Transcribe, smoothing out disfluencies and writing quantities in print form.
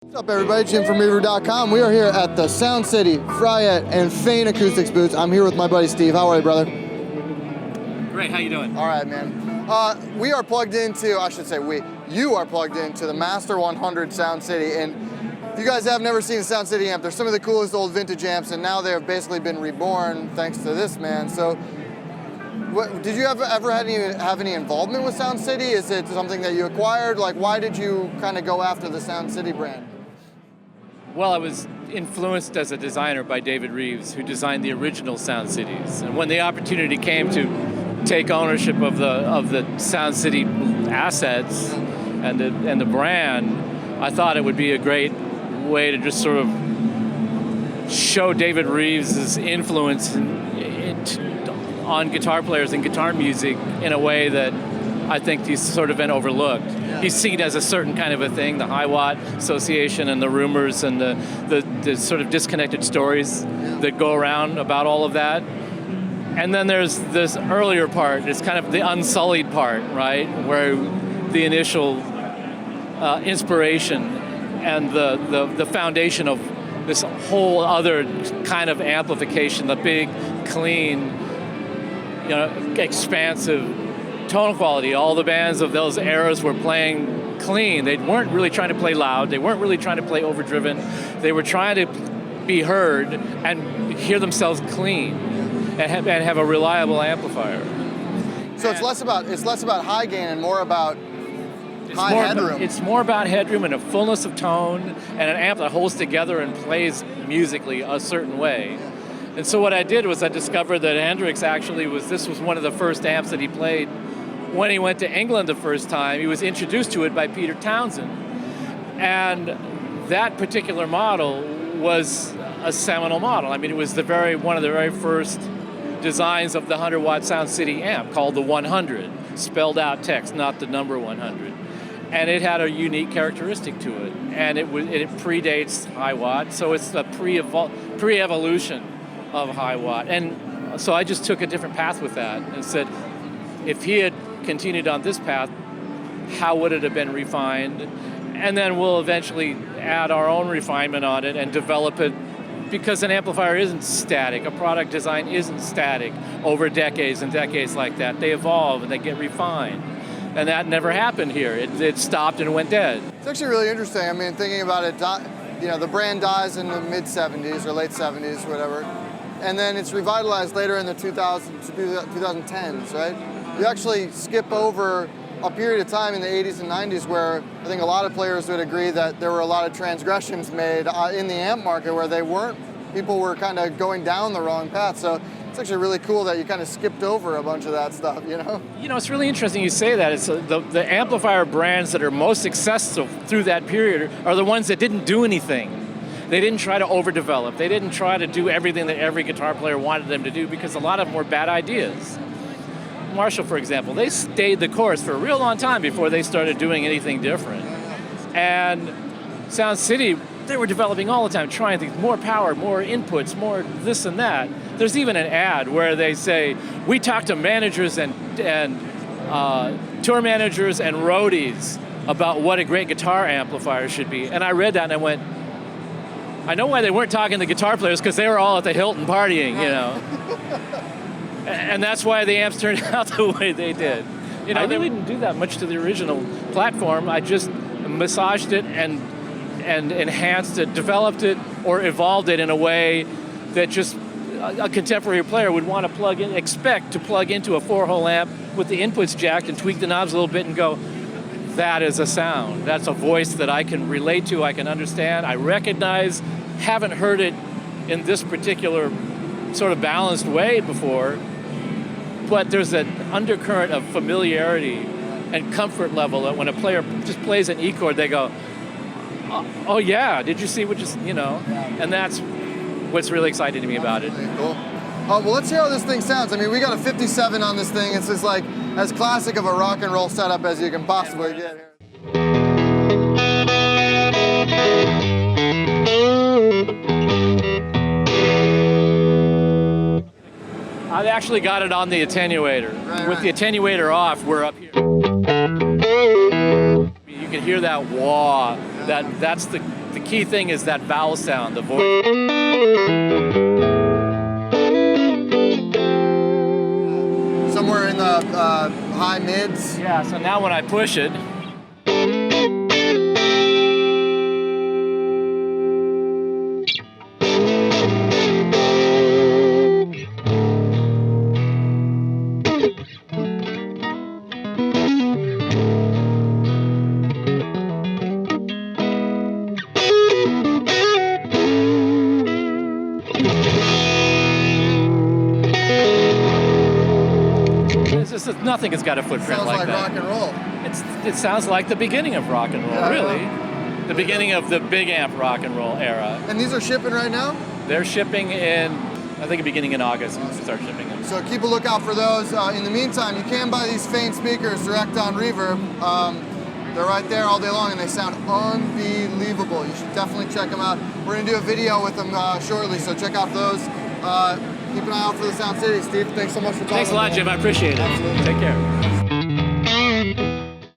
What's up, everybody? Jim from Reverb.com. We are here at the Sound City, Fryette, and Fane Acoustics booths. I'm here with my buddy Steve. How are you, brother? Great, how you doing? All right, man. We are plugged into, you are plugged into the Master 100 Sound City, and if you guys have never seen a Sound City amp, they're some of the coolest old vintage amps, and now they have basically been reborn thanks to this man. So, did you ever have any involvement with Sound City? Is it something that you acquired? Like, why did you kind of go after the Sound City brand? Well, I was influenced as a designer by David Reeves, who designed the original Sound Cities. And when the opportunity came to take ownership of the Sound City assets and the brand, I thought it would be a great way to just sort of show David Reeves' influence on guitar players and guitar music in a way that I think he's sort of been overlooked. Yeah. He's seen as a certain kind of a thing, the Hiwatt Association and the rumors and the sort of disconnected stories that go around about all of that. And then there's this earlier part, it's kind of the unsullied part, right? Where the initial inspiration and the foundation of this whole other kind of amplification, the big, clean, expansive tonal quality. All the bands of those eras were playing clean. They weren't really trying to play loud. They weren't really trying to play overdriven. They were trying to be heard and hear themselves clean and have a reliable amplifier. So it's less about high gain and more about high headroom. It's more about headroom and a fullness of tone and an amp that holds together and plays musically a certain way. And so what I did was I discovered that Hendrix actually this was one of the first amps that he played when he went to England the first time. He was introduced to it by Peter Townsend. And that particular model was a seminal model. I mean, it was one of the very first designs of the 100-watt Sound City amp, called the 100, spelled out text, not the number 100. And it had a unique characteristic to it. And it predates Hiwatt, so it's a pre-evolution of Hiwatt. And so I just took a different path with that and said, if he had continued on this path, how would it have been refined? And then we'll eventually add our own refinement on it and develop it, because an amplifier isn't static. A product design isn't static over decades and decades like that. They evolve and they get refined. And that never happened here. It stopped and went dead. It's actually really interesting. I mean, thinking about it, the brand dies in the mid-'70s or late '70s, whatever. And then it's revitalized later in the 2010s, right? You actually skip over a period of time in the 80s and 90s where I think a lot of players would agree that there were a lot of transgressions made in the amp market where people were kind of going down the wrong path. So it's actually really cool that you kind of skipped over a bunch of that stuff, it's really interesting you say that. It's the amplifier brands that are most successful through that period are the ones that didn't do anything. They didn't try to overdevelop. They didn't try to do everything that every guitar player wanted them to do, because a lot of them were bad ideas. Marshall, for example, they stayed the course for a real long time before they started doing anything different. And Sound City, they were developing all the time, trying things, more power, more inputs, more this and that. There's even an ad where they say, we talk to managers and tour managers and roadies about what a great guitar amplifier should be. And I read that and I went, I know why they weren't talking to guitar players, because they were all at the Hilton partying, And that's why the amps turned out the way they did. I really didn't do that much to the original platform. I just massaged it and enhanced it, developed it, or evolved it in a way that just a contemporary player would want to expect to plug into a 4-hole amp with the inputs jacked and tweak the knobs a little bit and go, that is a sound. That's a voice that I can relate to, I can understand, I recognize, haven't heard it in this particular sort of balanced way before, but there's an undercurrent of familiarity and comfort level that when a player just plays an E chord, they go, oh yeah, did you see what and that's what's really exciting to me about it. Cool. Well, let's hear how this thing sounds. I mean, we got a 57 on this thing. It's just like as classic of a rock and roll setup as you can possibly get here. I've actually got it on the attenuator. With the attenuator off, we're up here. You can hear that wah. That's the the key thing is that vowel sound, the voice. Somewhere in the high mids. Yeah, so now when I push it, nothing has got a footprint Sounds like that. rock and roll. It sounds like the beginning of rock and roll, Yeah, really. The beginning of the big amp rock and roll era. And these are shipping right now? They're shipping in, I think, beginning in August, we start shipping them. So keep a lookout for those. In the meantime, you can buy these faint speakers direct on Reverb. They're right there all day long and they sound unbelievable. You should definitely check them out. We're gonna do a video with them shortly, so check out those. Keep an eye out for the Sound City. Steve, thanks so much for talking. Thanks a lot, Jim. I appreciate it. Absolutely. Take care.